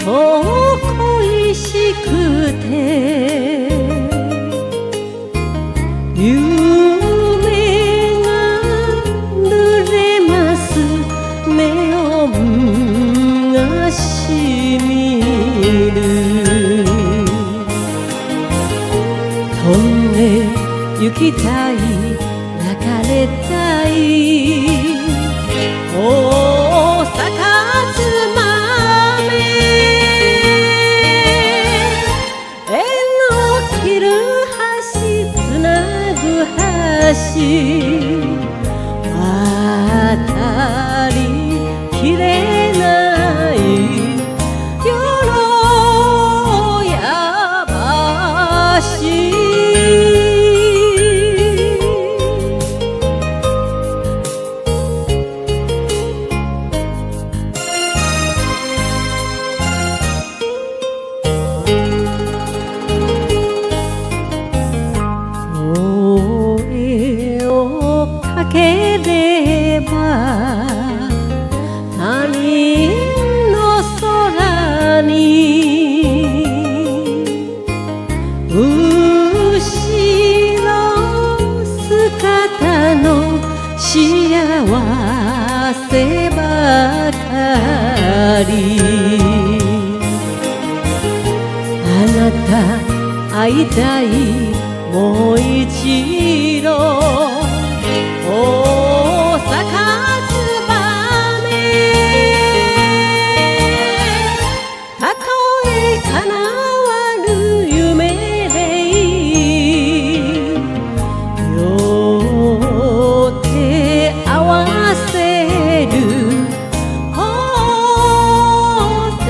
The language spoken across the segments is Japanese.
そう恋しくて夢が濡れますネオンがしみる飛んで行きたい抱かれたい大阪つばめ縁の切る橋つなぐ橋渡りきれないよろや橋かければ他人の空に後ろ姿の幸せばかりあなた会いたいもう一度大阪つばめたとえ叶わぬ夢でいい両手合わせる宝泉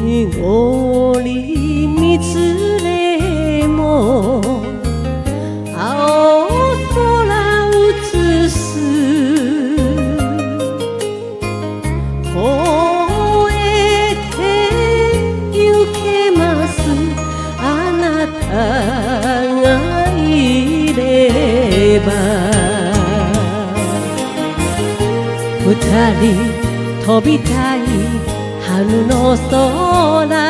濁りみつれも青空映す越えて行けますあなたがいれば二人飛びたい春の空